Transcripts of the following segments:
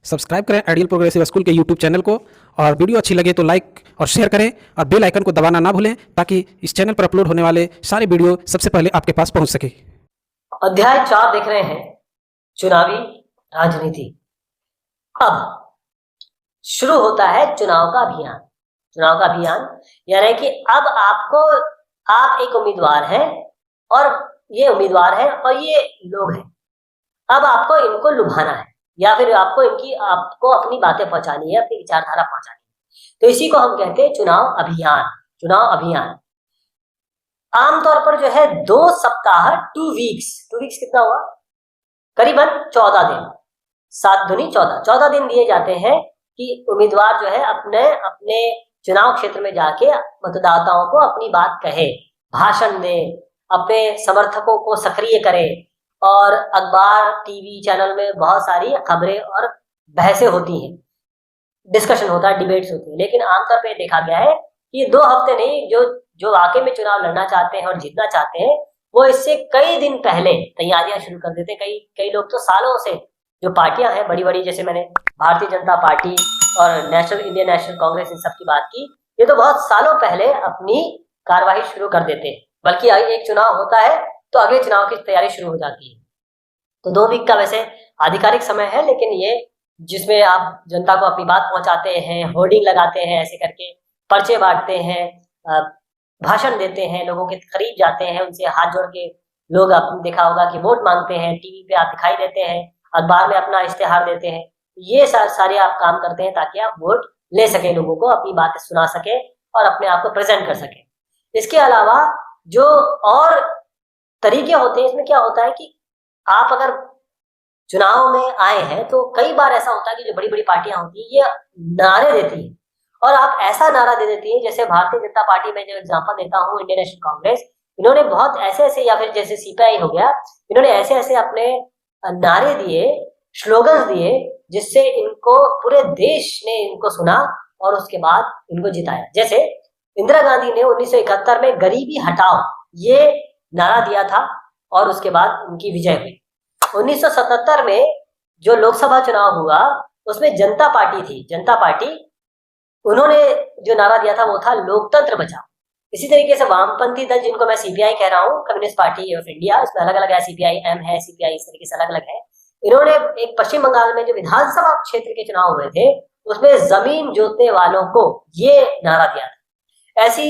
Subscribe करें ideal progressive school के YouTube channel को और वीडियो अच्छी लगे तो लाइक और शेयर करें और बेल आइकन को दबाना ना भूलें ताकि इस चैनल पर अपलोड होने वाले सारे वीडियो सबसे पहले आपके पास पहुंच सके। अध्याय 4 देख रहे हैं, चुनावी राजनीति। अब शुरू होता है चुनाव का अभियान। चुनाव का अभियान यानी कि अब आप एक उम्मीदवार हैं और ये उम्मीदवार है और ये लोग हैं। अब आपको इनको लुभाना है या फिर आपको अपनी बातें पहुंचानी है, अपनी विचारधारा पहुंचानी है। तो इसी को हम कहते हैं चुनाव अभियान। चुनाव अभियान आमतौर पर जो है 2 सप्ताह 2 वीक्स कितना हुआ, करीबन 14 दिन, 7 दूनी 14 दिन दिए जाते हैं कि उम्मीदवार जो है अपने चुनाव क्षेत्र में जाके मतदाताओं को अपनी बात कहे, भाषण दे, अपने समर्थकों को सक्रिय करे। और अखबार, टीवी चैनल में बहुत सारी खबरें और बहसें होती हैं, डिस्कशन होता है, डिबेट्स होती है। लेकिन आमतौर पर देखा गया है कि 2 हफ्ते नहीं, जो वाकई में चुनाव लड़ना चाहते हैं और जीतना चाहते हैं वो इससे कई दिन पहले तैयारियां शुरू कर देते हैं। कई लोग तो सालों से, जो पार्टियां हैं बड़ी बड़ी, जैसे मैंने भारतीय जनता पार्टी और इंडियन नेशनल कांग्रेस, इन सब की बात की, ये तो बहुत सालों पहले अपनी कार्यवाही शुरू कर देते हैं। बल्कि एक चुनाव होता है तो अगले चुनाव की तैयारी शुरू हो जाती है। तो 2 वीक का वैसे आधिकारिक समय है, लेकिन ये जिसमें आप जनता को अपनी बात पहुंचाते हैं, होर्डिंग लगाते हैं, ऐसे करके पर्चे बांटते हैं, भाषण देते हैं, लोगों के करीब जाते हैं, उनसे हाथ जोड़ के लोग, आपने देखा होगा कि वोट मांगते हैं, टीवी पे आप दिखाई देते हैं, अखबार में अपना इश्तेहार देते हैं। ये सारे आप काम करते हैं ताकि आप वोट ले सके, लोगों को अपनी बातें सुना सके और अपने आप को प्रेजेंट कर सके। इसके अलावा जो और तरीके होते हैं, इसमें क्या होता है कि आप अगर चुनाव में आए हैं तो कई बार ऐसा होता है कि जो बड़ी बड़ी पार्टियां होती है ये नारे देती है और आप ऐसा नारा दे देती है, जैसे भारतीय जनता पार्टी में जो एग्जांपल देता हूँ, इंडियन नेशनल कांग्रेस, इन्होंने बहुत ऐसे या फिर जैसे सीपीआई हो गया, इन्होंने ऐसे अपने नारे दिए, स्लोगन्स दिए, जिससे इनको पूरे देश ने इनको सुना और उसके बाद इनको जिताया। जैसे इंदिरा गांधी ने 1971 में गरीबी हटाओ ये नारा दिया था और उसके बाद उनकी विजय हुई। 1977 में जो लोकसभा चुनाव हुआ उसमें जनता पार्टी थी, जनता पार्टी, उन्होंने जो नारा दिया था वो था लोकतंत्र बचाओ। इसी तरीके से वामपंथी दल, जिनको मैं सीपीआई कह रहा हूँ, कम्युनिस्ट पार्टी ऑफ इंडिया, उसमें अलग अलग है, सीपीआई एम है, सीपीआई, इस तरीके से अलग अलग है। इन्होंने एक पश्चिम बंगाल में जो विधानसभा क्षेत्र के चुनाव हुए थे उसमें जमीन जोतने वालों को ये नारा दिया था। ऐसी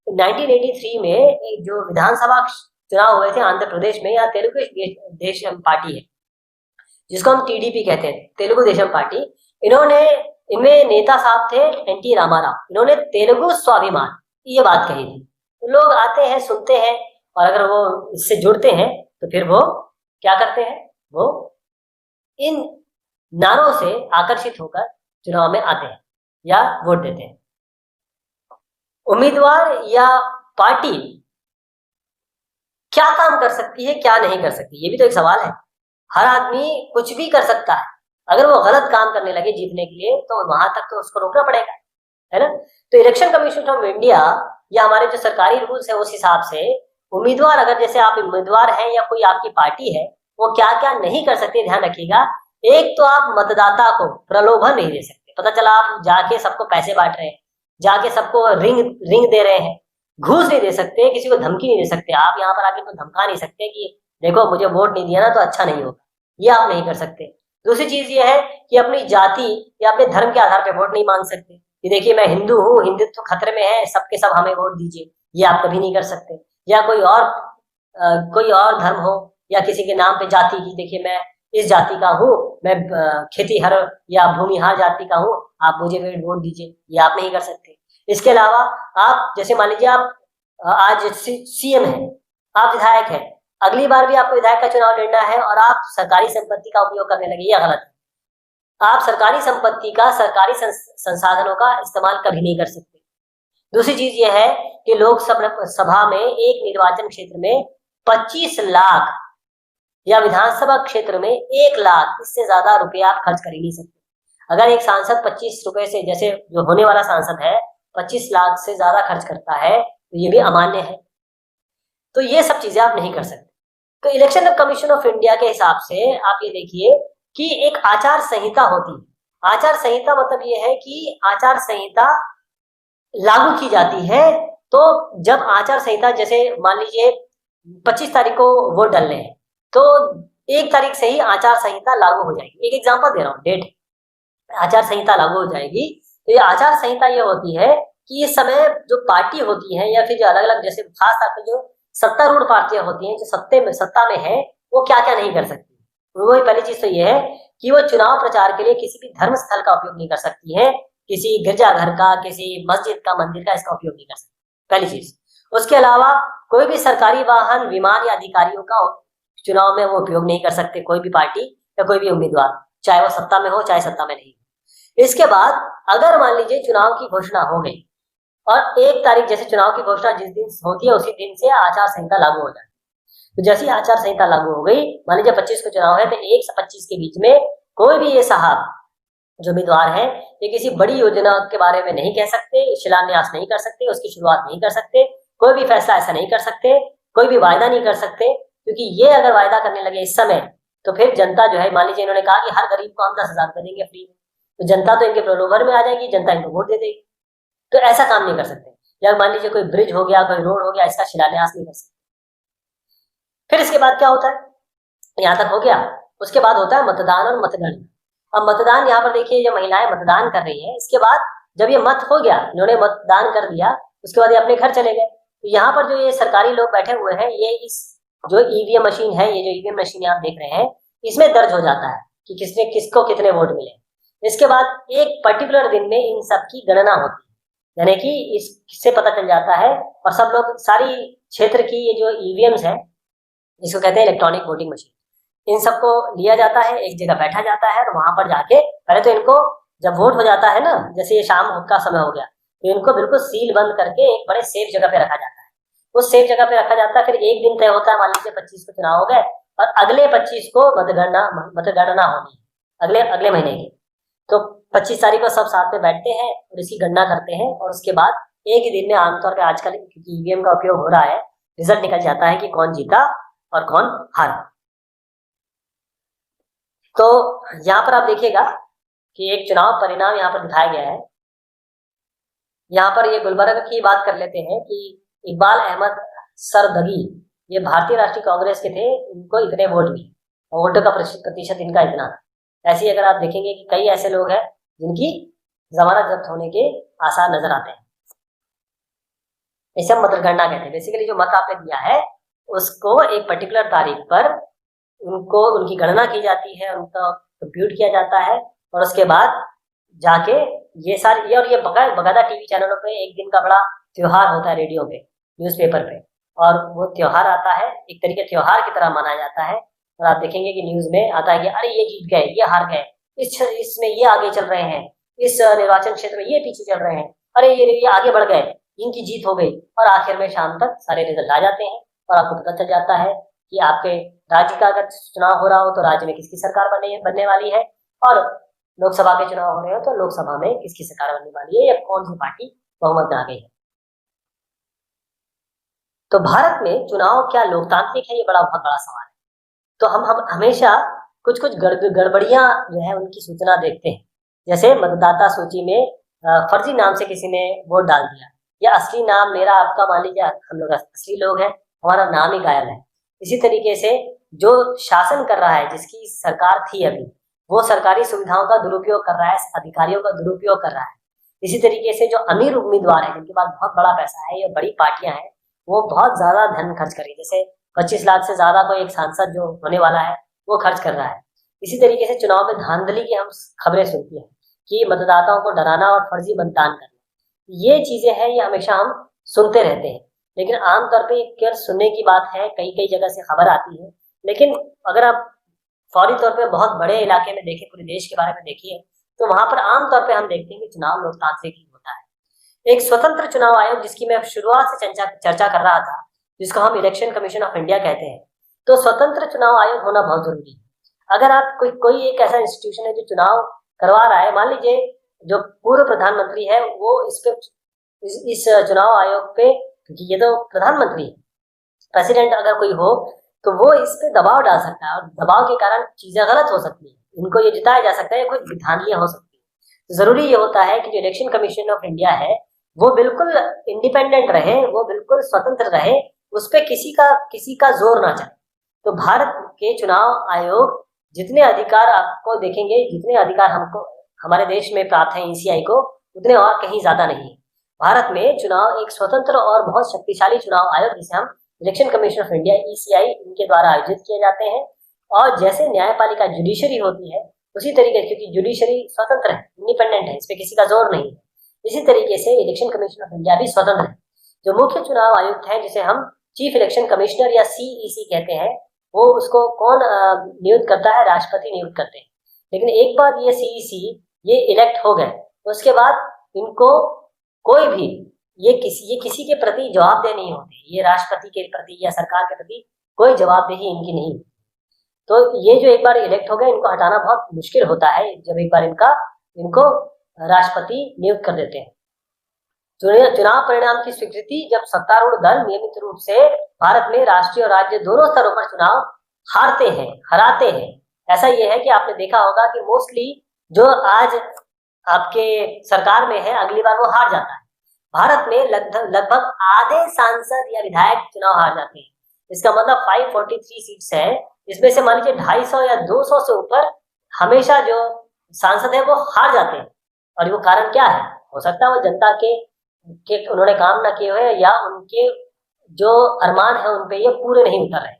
1983 में एक जो विधानसभा चुनाव हुए थे आंध्र प्रदेश में, यहाँ तेलुगु देशम पार्टी है जिसको हम टीडीपी कहते हैं, तेलुगु देशम पार्टी, इनमें नेता साहब थे एनटी रामाराव। इन्होंने तेलुगु स्वाभिमान ये बात कही थी। तो लोग आते हैं, सुनते हैं और अगर वो इससे जुड़ते हैं तो फिर वो क्या करते हैं, वो इन नारों से आकर्षित होकर चुनाव में आते हैं या वोट देते हैं। उम्मीदवार या पार्टी क्या काम कर सकती है, क्या नहीं कर सकती, ये भी तो एक सवाल है। हर आदमी कुछ भी कर सकता है, अगर वो गलत काम करने लगे जीतने के लिए तो वहां तक तो उसको रोकना पड़ेगा, है ना। तो इलेक्शन कमीशन ऑफ इंडिया या हमारे जो सरकारी रूल्स है उस हिसाब से उम्मीदवार, अगर जैसे आप उम्मीदवार हैं या कोई आपकी पार्टी है, वो क्या क्या नहीं कर सकते, ध्यान रखिएगा। एक तो आप मतदाता को प्रलोभन नहीं दे सकते। पता चला आप जाके सबको पैसे बांट रहे हैं, जाके सबको रिंग दे रहे हैं, घूस नहीं दे सकते, किसी को धमकी नहीं दे सकते। आप यहाँ पर आके तो धमका नहीं सकते कि देखो मुझे वोट नहीं दिया ना तो अच्छा नहीं होगा, ये आप नहीं कर सकते। दूसरी चीज ये है कि अपनी जाति या अपने धर्म के आधार पर वोट नहीं मांग सकते कि देखिए मैं हिंदू हूँ, हिंदुत्व खतरे में है, सबके सब हमें वोट दीजिए, ये आप कभी नहीं कर सकते। या कोई और धर्म हो या किसी के नाम पे जाति की, देखिए मैं इस जाति का हूँ, मैं खेतीहर या भूमिहार जाति का हूँ, आप मुझे वोट दीजिए, ये आप नहीं कर सकते। इसके अलावा आप जैसे मान लीजिए आप आज सीएम है, आप विधायक है, अगली बार भी आपको विधायक का चुनाव लड़ना है और आप सरकारी संपत्ति का उपयोग करने लगे, यह गलत है। आप सरकारी संपत्ति का, सरकारी संसाधनों का इस्तेमाल कभी नहीं कर सकते। दूसरी चीज यह है कि लोकसभा में एक निर्वाचन क्षेत्र में 25 लाख या विधानसभा क्षेत्र में 1 लाख, इससे ज्यादा रुपए आप खर्च कर ही नहीं सकते। अगर एक सांसद 25 रुपए से, जैसे जो होने वाला सांसद है 25 लाख से ज्यादा खर्च करता है तो ये भी अमान्य है। तो ये सब चीजें आप नहीं कर सकते। तो इलेक्शन कमीशन ऑफ इंडिया के हिसाब से आप ये देखिए कि एक आचार संहिता होती है, आचार संहिता मतलब ये है कि आचार संहिता लागू की जाती है। तो जब आचार संहिता, जैसे मान लीजिए 25 तारीख को वोट डालने हैं, तो 1 तारीख से ही आचार संहिता लागू हो जाएगी। एक एग्जांपल दे रहा हूँ, डेट आचार संहिता लागू हो जाएगी। तो ये आचार संहिता ये होती है कि इस समय जो पार्टी होती है या फिर जो अलग अलग, जैसे खास तौर पर जो सत्तारूढ़ पार्टियां होती हैं, जो सत्ता में है, वो क्या क्या नहीं कर सकती। वही पहली चीज तो ये है कि वो चुनाव प्रचार के लिए किसी भी धर्म स्थल का उपयोग नहीं कर सकती है, किसी गिरजाघर का, किसी मस्जिद का, मंदिर का इसका उपयोग नहीं कर सकती, पहली चीज। उसके अलावा कोई भी सरकारी वाहन, विमान या अधिकारियों का चुनाव में वो उपयोग नहीं कर सकते, कोई भी पार्टी या कोई भी उम्मीदवार, चाहे वो सत्ता में हो चाहे सत्ता में नहीं हो। इसके बाद अगर मान लीजिए चुनाव की घोषणा हो गई और 1 तारीख, जैसे चुनाव की घोषणा जिस दिन होती है उसी दिन से आचार संहिता लागू हो जाए। तो जैसे ही आचार संहिता लागू हो गई, मान लीजिए 25 को चुनाव है, तो 1 से 25 के बीच में कोई भी ये साहब जो उम्मीदवार है, ये किसी बड़ी योजना के बारे में नहीं कह सकते, शिलान्यास नहीं कर सकते, उसकी शुरुआत नहीं कर सकते, कोई भी फैसला ऐसा नहीं कर सकते, कोई भी वायदा नहीं कर सकते, क्योंकि ये अगर वायदा करने लगे इस समय तो फिर जनता जो है, मान लीजिए इन्होंने कहा कि हर गरीब को हम 10,000 रुपए देंगे फ्री में, तो जनता तो इनके प्रलोभन में आ जाएगी, जनता इनको वोट दे देगी। तो ऐसा काम नहीं कर सकते। या मान लीजिए कोई ब्रिज हो गया, कोई रोड हो गया, इसका शिलान्यास नहीं कर सकते। फिर इसके बाद क्या होता है, यहाँ तक हो गया। उसके बाद होता है मतदान और मतगणना। अब मतदान, यहाँ पर देखिए जो महिलाएं मतदान कर रही है, इसके बाद जब ये मत हो गया, इन्होंने मतदान कर दिया, उसके बाद ये अपने घर चले गए। तो यहाँ पर जो ये सरकारी लोग बैठे हुए हैं, ये इस जो ईवीएम मशीन है, ये जो ईवीएम मशीन आप देख रहे हैं, इसमें दर्ज हो जाता है कि किसने किसको कितने वोट मिले। इसके बाद एक पर्टिकुलर दिन में इन सब की गणना होती है, यानी कि इससे पता चल जाता है, और सब लोग, सारी क्षेत्र की ये जो ईवीएम्स है, इसको कहते हैं इलेक्ट्रॉनिक वोटिंग मशीन, इन सबको लिया जाता है, एक जगह बैठा जाता है, और वहां पर जाके पहले तो इनको, जब वोट हो जाता है ना, जैसे ये शाम का समय हो गया, तो इनको बिल्कुल सील बंद करके एक बड़े सेफ जगह पे रखा जाता है। उस सेफ जगह पे रखा जाता है, फिर एक दिन तय होता है, मान लीजिए 25 को चुनाव हो गए और अगले 25 को मतगणना होनी है, अगले महीने की। तो 25 तारीख को सब साथ में बैठते हैं और इसकी गणना करते हैं, और उसके बाद एक ही दिन में, आमतौर पर आजकल क्योंकि ईवीएम का उपयोग हो रहा है, रिजल्ट निकल जाता है कि कौन जीता और कौन हारा। तो यहाँ पर आप देखिएगा कि एक चुनाव परिणाम यहाँ पर दिखाया गया है। यहाँ पर ये गुलबर्गा की बात कर लेते हैं कि इकबाल अहमद सरदगी, ये भारतीय राष्ट्रीय कांग्रेस के थे, इनको इतने वोट मिले और वोटों का प्रतिशत इनका इतना था। ऐसे ही अगर आप देखेंगे कि कई ऐसे लोग हैं जिनकी जमानत जब्त होने के आसार नजर आते हैं। इसे हम मतगणना कहते हैं। बेसिकली जो मत आपने दिया है उसको एक पर्टिकुलर तारीख पर उनको, उनकी गणना की जाती है, उनका कंप्यूट किया जाता है, और उसके बाद जाके ये सारी, और ये बकायदा टीवी चैनलों पे एक दिन का बड़ा त्योहार होता है, रेडियो पे, न्यूज़पेपर पे, और वो त्योहार आता है, एक तरीके त्योहार की तरह मनाया जाता है। और आप देखेंगे कि न्यूज में आता है कि अरे ये जीत गए, ये हार गए, इसमें ये आगे चल रहे हैं, इस निर्वाचन क्षेत्र में ये पीछे चल रहे हैं, अरे ये आगे बढ़ गए, इनकी जीत हो गई। और आखिर में शाम तक सारे रिजल्ट आ जाते हैं और आपको पता चल जाता है कि आपके राज्य का अगर चुनाव हो रहा हो तो राज्य में किसकी सरकार बनने वाली है, और लोकसभा के चुनाव हो रहे हो तो लोकसभा में किसकी सरकार बनने वाली है, या कौन सी पार्टी बहुमत में आ गई है। तो भारत में चुनाव क्या लोकतांत्रिक है, ये बहुत बड़ा सवाल है। तो हम हमेशा कुछ गड़बड़ियां जो है उनकी सूचना देखते हैं। जैसे मतदाता सूची में फर्जी नाम से किसी ने वोट डाल दिया, या असली नाम मेरा आपका, मान लीजिए हम लोग असली लोग हैं, हमारा नाम ही गायब है। इसी तरीके से जो शासन कर रहा है, जिसकी सरकार थी अभी, वो सरकारी सुविधाओं का दुरुपयोग कर रहा है, अधिकारियों का दुरुपयोग कर रहा है। इसी तरीके से जो अमीर उम्मीदवार है, जिनके पास बहुत बड़ा पैसा है, या बड़ी पार्टियां हैं, वो बहुत ज्यादा धन खर्च कर रही है। जैसे 25 लाख से ज्यादा कोई एक सांसद जो होने वाला है वो खर्च कर रहा है। इसी तरीके से चुनाव में धांधली की हम खबरें सुनती हैं कि मतदाताओं को डराना और फर्जी मतदान करना, ये चीजें हैं, ये हमेशा हम सुनते रहते हैं। लेकिन आमतौर पर केवल सुनने की बात है, कई जगह से खबर आती है, लेकिन अगर आप फौरी तौर पे बहुत बड़े इलाके में देखें, पूरे देश के बारे में देखिए, तो वहां पर आमतौर पे हम देखते हैं कि चुनाव लोकतांत्रिक ही होता है। एक स्वतंत्र चुनाव आयोग, जिसकी मैं शुरुआत से चर्चा कर रहा था, जिसको हम इलेक्शन कमीशन ऑफ इंडिया कहते हैं, तो स्वतंत्र चुनाव आयोग होना बहुत जरूरी है। अगर आप कोई एक ऐसा इंस्टीट्यूशन है जो चुनाव करवा रहा है, मान लीजिए जो पूर्व प्रधानमंत्री है वो इस चुनाव आयोग पे, क्योंकि ये तो प्रधानमंत्री है, प्रेसिडेंट अगर कोई हो तो वो इस पे दबाव डाल सकता है, और दबाव के कारण चीजें गलत हो सकती है, इनको ये जिताया जा सकता है, कोई धांधलियां हो सकती है। जरूरी ये होता है कि जो इलेक्शन कमीशन ऑफ इंडिया है वो बिल्कुल इंडिपेंडेंट रहे, वो बिल्कुल स्वतंत्र रहे, उस पर किसी का जोर ना चले। तो भारत के चुनाव आयोग जितने अधिकार आपको देखेंगे, जितने अधिकार हमको हमारे देश में प्राप्त है ईसीआई को, उतने और कहीं ज्यादा नहीं है। भारत में चुनाव एक स्वतंत्र और बहुत शक्तिशाली चुनाव आयोग जिसे हम election commission of India ECI इनके द्वारा आयोजित किए जाते हैं। और जैसे न्यायपालिका जुडिशरी होती है उसी तरीके से, क्योंकि जुडिशरी स्वतंत्र है, इंडिपेंडेंट है, इस पे किसी का जोर नहीं है, इसी तरीके से इलेक्शन कमीशन ऑफ इंडिया भी स्वतंत्र है। जो मुख्य चुनाव आयुक्त है जिसे हम चीफ इलेक्शन कमिश्नर या सीईसी कहते हैं, वो उसको कौन नियुक्त करता है? राष्ट्रपति नियुक्त करते हैं। लेकिन एक बार ये सीईसी ये इलेक्ट हो गए उसके बाद इनको कोई भी ये किसी के प्रति जवाबदेह नहीं होते, ये राष्ट्रपति के प्रति या सरकार के प्रति कोई जवाबदेही इनकी नहीं। तो ये जो एक बार इलेक्ट हो गए इनको हटाना बहुत मुश्किल होता है जब एक बार इनको राष्ट्रपति नियुक्त कर देते हैं। चुनाव परिणाम की स्वीकृति जब सत्तारूढ़ दल नियमित रूप से भारत में राष्ट्रीय और राज्य दोनों स्तरों पर चुनाव हराते हैं। ऐसा ये है कि आपने देखा होगा कि मोस्टली जो आज आपके सरकार में है अगली बार वो हार जाता है। भारत में लगभग आधे सांसद या विधायक चुनाव हार जाते हैं। इसका मतलब 543 सीट्स है, इसमें से मान लीजिए 250 या 200 से ऊपर हमेशा जो सांसद है वो हार जाते हैं। और वो कारण क्या है? हो सकता है वो जनता के उन्होंने काम ना किए हुए या उनके जो अरमान है उन पे ये पूरे नहीं उतर रहे।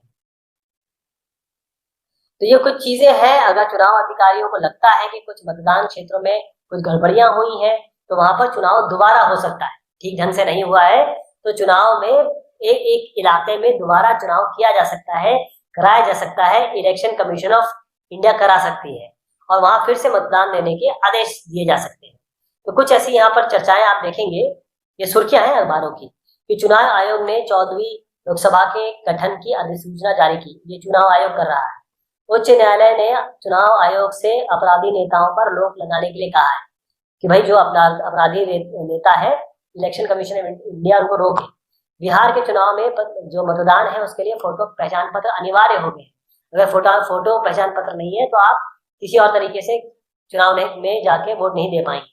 तो ये कुछ चीजें हैं, अगर चुनाव अधिकारियों को लगता है कि कुछ मतदान क्षेत्रों में कुछ गड़बड़ियां हुई हैं तो वहां पर चुनाव दोबारा हो सकता है। ठीक ढंग से नहीं हुआ है तो चुनाव में एक इलाके में दोबारा चुनाव किया जा सकता है, कराया जा सकता है। इलेक्शन कमीशन ऑफ इंडिया करा सकती है और वहां फिर से मतदान लेने के आदेश दिए जा सकते हैं। तो कुछ ऐसी यहाँ पर चर्चाएं आप देखेंगे, ये सुर्खियां हैं अखबारों की कि चुनाव आयोग ने 14वीं लोकसभा के गठन की अधिसूचना जारी की। ये चुनाव आयोग कर रहा है। उच्च न्यायालय ने चुनाव आयोग से अपराधी नेताओं पर रोक लगाने के लिए कहा है कि भाई जो अपराधी नेता है इलेक्शन कमीशन ऑफ इंडिया उनको रोके। बिहार के चुनाव में जो मतदान है उसके लिए फोटो पहचान पत्र अनिवार्य हो गए। अगर फोटो पहचान पत्र नहीं है तो आप किसी और तरीके से चुनाव में जाके वोट नहीं दे पाएंगे।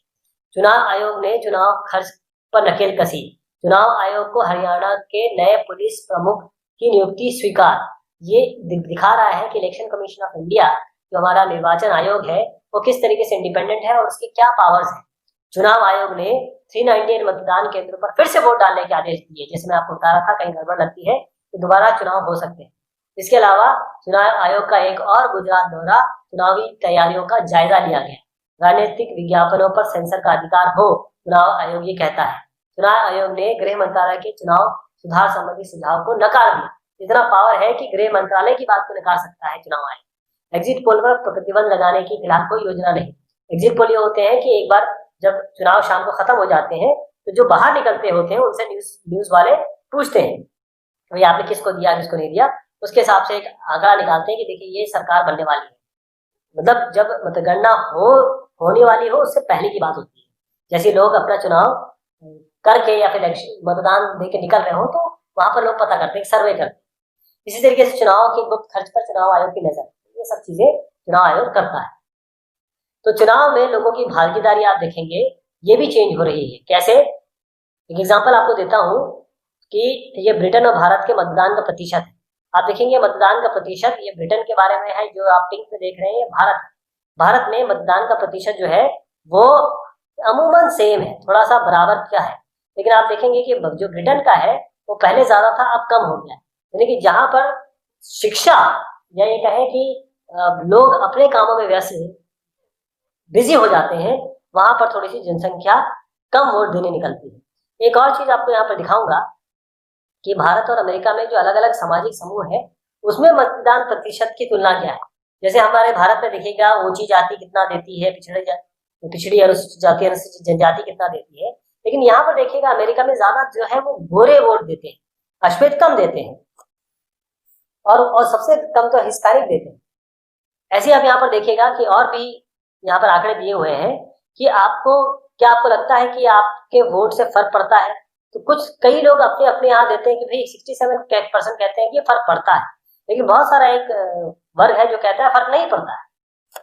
चुनाव आयोग ने चुनाव खर्च पर नकेल कसी। चुनाव आयोग को हरियाणा के नए पुलिस प्रमुख की नियुक्ति स्वीकार। ये दिखा रहा है कि इलेक्शन कमीशन ऑफ इंडिया जो हमारा निर्वाचन आयोग है वो किस तरीके से इंडिपेंडेंट है और उसके क्या पावर्स हैं। चुनाव आयोग ने 398 मतदान केंद्रों पर फिर से वोट डालने के आदेश दिए। जैसे मैं आपको बता रहा था कहीं गड़बड़ लगती है तो दोबारा चुनाव हो सकते हैं। इसके अलावा चुनाव आयोग का एक और गुजरात दौरा, चुनावी तैयारियों का जायजा लिया गया। राजनीतिक विज्ञापनों पर सेंसर का अधिकार हो, चुनाव आयोग ये कहता है। चुनाव आयोग ने गृह मंत्रालय के चुनाव सुधार संबंधी सुझाव को नकार दिया। इतना पावर है कि गृह मंत्रालय की बात को नकार सकता है चुनाव आयोग। एग्जिट पोल पर प्रतिबंध लगाने के खिलाफ कोई योजना नहीं। एग्जिट पोल ये होते हैं कि एक बार जब चुनाव शाम को खत्म हो जाते हैं तो जो बाहर निकलते होते हैं उनसे न्यूज वाले पूछते हैं भाई आपने किसको दिया किसको नहीं दिया, उसके हिसाब से एक आंकड़ा निकालते हैं कि देखिए ये सरकार बनने वाली है। मतलब जब मतगणना होने वाली हो उससे पहले की बात होती है। जैसे लोग अपना चुनाव करके या फिर मतदान देके निकल रहे हो तो वहां पर लोग पता करते हैं, सर्वे करते हैं। इसी तरीके से चुनाव के गुप्त खर्च पर चुनाव आयोग की नजर, ये सब चीजें चुनाव आयोग करता है। तो चुनाव में लोगों की भागीदारी आप देखेंगे ये भी चेंज हो रही है। कैसे? एक एग्जांपल आपको देता हूं कि ये ब्रिटेन और भारत के मतदान का प्रतिशत है। आप देखेंगे मतदान का प्रतिशत ये ब्रिटेन के बारे में है, जो आप पिंक में देख रहे हैं भारत में मतदान का प्रतिशत जो है वो अमूमन सेम है, थोड़ा सा बराबर क्या है। लेकिन आप देखेंगे कि जो ब्रिटेन का है वो पहले ज्यादा था अब कम हो गया है। यानी कि जहां पर शिक्षा या ये कहें कि लोग अपने कामों में व्यस्त बिजी हो जाते हैं वहां पर थोड़ी सी जनसंख्या कम वोट देने निकलती है। एक और चीज आपको यहाँ पर दिखाऊंगा कि भारत और अमेरिका में जो अलग अलग सामाजिक समूह है उसमें मतदान प्रतिशत की तुलना क्या है। जैसे हमारे भारत में देखिएगा ऊंची जाति कितना देती है, पिछड़ी अनुसूचित जाति अनुसूचित जनजाति कितना देती है। लेकिन यहाँ पर देखिएगा अमेरिका में ज्यादा जो है वो गोरे वोट देते हैं, अश्वेत कम देते हैं और सबसे कम तो हिस्पैनिक देते हैं। ऐसे आप यहाँ पर देखिएगा कि और भी यहाँ पर आंकड़े दिए हुए हैं कि क्या आपको लगता है कि आपके वोट से फर्क पड़ता है? तो कई लोग अपने यहाँ देते हैं कि भाई 67% कहते हैं कि फर्क पड़ता है, लेकिन बहुत सारा एक वर्ग है जो कहता है फर्क नहीं पड़ता है।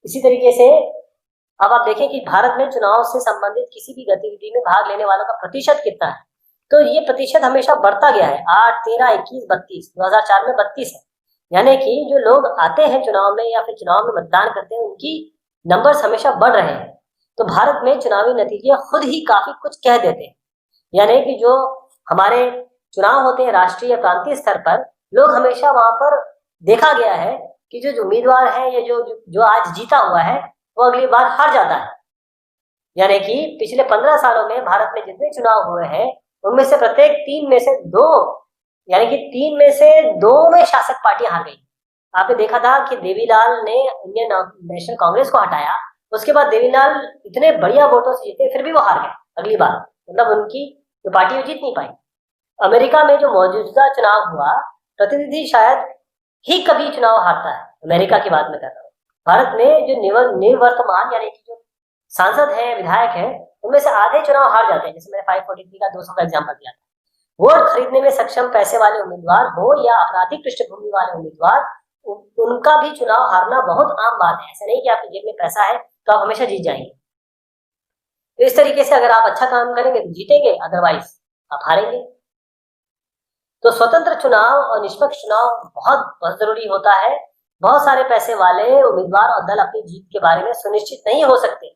इसी तरीके से अब आप देखें कि भारत में चुनाव से संबंधित किसी भी गतिविधि में भाग लेने वालों का प्रतिशत कितना है, तो ये प्रतिशत हमेशा बढ़ता गया है। 8, 13, 21, 32, 2004 में 32 है। यानी कि जो लोग आते हैं चुनाव में या फिर चुनाव में मतदान करते हैं, उनकी नंबर्स हमेशा बढ़ रहे हैं। तो भारत में चुनावी नतीजे खुद ही काफी कुछ कह देते हैं। यानी कि जो हमारे चुनाव होते हैं राष्ट्रीय प्रांतीय स्तर पर, लोग हमेशा वहां पर देखा गया है कि जो उम्मीदवार है या जो आज जीता हुआ है वो अगली बार हार जाता है। यानी कि पिछले 15 सालों में भारत में जितने चुनाव हुए हैं उनमें से प्रत्येक 3 में से 2, यानी कि 3 में से 2 में शासक पार्टी हार गई। आपने देखा था कि देवीलाल ने इंडियन नेशनल कांग्रेस को हटाया, उसके बाद देवीलाल इतने बढ़िया वोटों से जीते, फिर भी वो हार गए अगली बार, मतलब उनकी जो पार्टी वो जीत नहीं पाई। अमेरिका में जो मौजूदा चुनाव हुआ, प्रतिनिधि शायद ही कभी चुनाव हारता है, अमेरिका की बात मैं कर रहा हूँ। भारत में जो निवर्तमान यानी कि जो सांसद है, विधायक है, उनमें से आधे चुनाव हार जाते हैं। जैसे मैंने 543 का 200 का एग्जाम्पल दिया था। वोट खरीदने में सक्षम पैसे वाले उम्मीदवार हो या आपराधिक पृष्ठभूमि वाले उम्मीदवार, उनका भी चुनाव हारना बहुत आम बात है। ऐसा नहीं कि आपकी जेब में पैसा है तो आप हमेशा जीत जाएंगे। तो इस तरीके से अगर आप अच्छा काम करेंगे तो जीतेंगे, अदरवाइज आप हारेंगे। तो स्वतंत्र चुनाव और निष्पक्ष चुनाव बहुत जरूरी होता है। बहुत सारे पैसे वाले उम्मीदवार और दल अपनी जीत के बारे में सुनिश्चित नहीं हो सकते,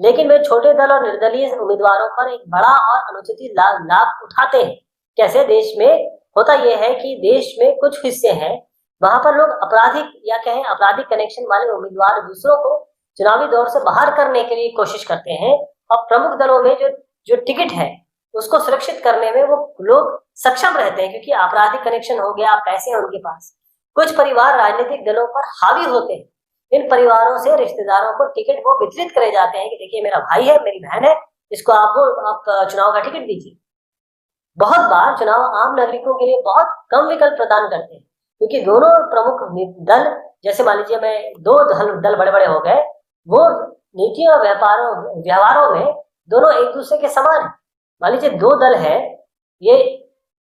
लेकिन वे छोटे दल और निर्दलीय उम्मीदवारों पर एक बड़ा और अनुचित लाभ उठाते हैं। कैसे? देश में होता यह है कि देश में कुछ हिस्से हैं, वहां पर लोग आपराधिक कनेक्शन वाले उम्मीदवार दूसरों को चुनावी दौर से बाहर करने के लिए कोशिश करते हैं, और प्रमुख दलों में जो टिकट है उसको सुरक्षित करने में वो लोग सक्षम रहते हैं, क्योंकि आपराधिक कनेक्शन हो गया, पैसे हैं उनके पास। कुछ परिवार राजनीतिक दलों पर हावी होते हैं। इन परिवारों से रिश्तेदारों को टिकट वो वितरित करे जाते हैं कि देखिए मेरा भाई है, मेरी बहन है, इसको आप चुनाव का टिकट दीजिए। बहुत बार चुनाव आम नागरिकों के लिए बहुत कम विकल्प प्रदान करते हैं, क्योंकि दोनों प्रमुख दल, जैसे मान लीजिए मैं 2 दल बड़े बड़े हो गए, वो नीतियों व्यवहारों में दोनों एक दूसरे के समान है। मान लीजिए 2 दल है, ये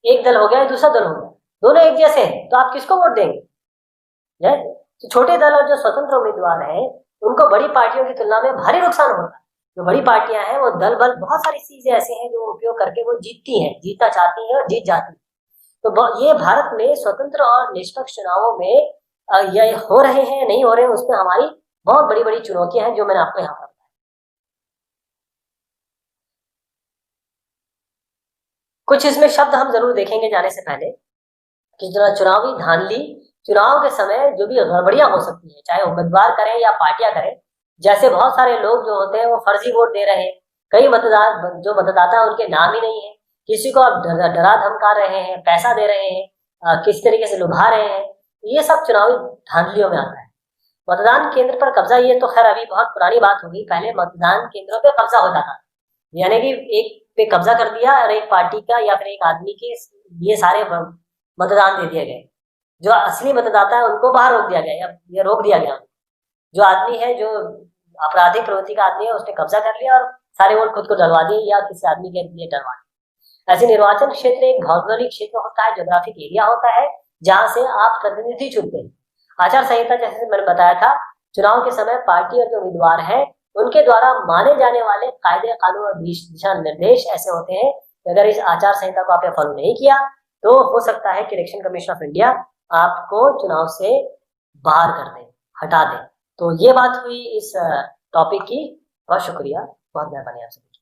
एक दल हो गया, दूसरा दल हो गया, दोनों एक जैसे हैं, तो आप किसको वोट देंगे? तो छोटे दल और जो स्वतंत्र उम्मीदवार हैं उनको बड़ी पार्टियों की तुलना में भारी नुकसान होता है। जो बड़ी पार्टियां हैं वो दल बल बहुत सारी चीजें ऐसे हैं जो उपयोग करके वो जीतना चाहती हैं और जीत जाती हैं। तो ये भारत में स्वतंत्र और निष्पक्ष चुनावों में ये हो रहे हैं नहीं हो रहे हैं, उसमें हमारी बहुत बड़ी बड़ी चुनौतियां हैं जो मैंने आपको यहाँ पर। कुछ इसमें शब्द हम जरूर देखेंगे जाने से पहले कि चुनावी धांधली, चुनाव के समय जो भी गड़बड़ियां हो सकती है, चाहे उम्मीदवार करें या पार्टियां करें। जैसे बहुत सारे लोग जो होते हैं वो फर्जी वोट दे रहे हैं, कई मतदाता उनके नाम ही नहीं है, किसी को आप डरा धमका रहे हैं, पैसा दे रहे हैं, किस तरीके से लुभा रहे हैं, ये सब चुनावी धांधलियों में आता है। मतदान केंद्र पर कब्जा, ये तो खैर अभी बहुत पुरानी बात हो गई। पहले मतदान केंद्रों पर कब्जा होता था, यानी कि एक पे कब्जा कर दिया और एक पार्टी का या फिर एक आदमी के ये सारे मतदान दे दिए गए। जो असली मतदाता है उनको बाहर रोक दिया गया या रोक दिया गया। जो आदमी है, जो आपराधिक प्रवृत्ति का आदमी है, उसने कब्जा कर लिया और सारे वोट खुद को डलवा दिए या किसी आदमी के लिए डलवा दिए। ऐसे निर्वाचन क्षेत्र एक भौगोलिक क्षेत्र होता है, ज्योग्राफिक एरिया होता है, जहां से आप प्रतिनिधि चुनते हैं। आचार संहिता, जैसे मैंने बताया था, चुनाव के समय पार्टी और जो उम्मीदवार है उनके द्वारा माने जाने वाले कायदे कानून और दिशा निर्देश ऐसे होते हैं कि अगर इस आचार संहिता को आपने फॉलो नहीं किया तो हो सकता है कि इलेक्शन कमीशन ऑफ इंडिया आपको चुनाव से बाहर कर दे, हटा दे। तो ये बात हुई इस टॉपिक की। बहुत शुक्रिया, बहुत मेहरबानी आप सभी।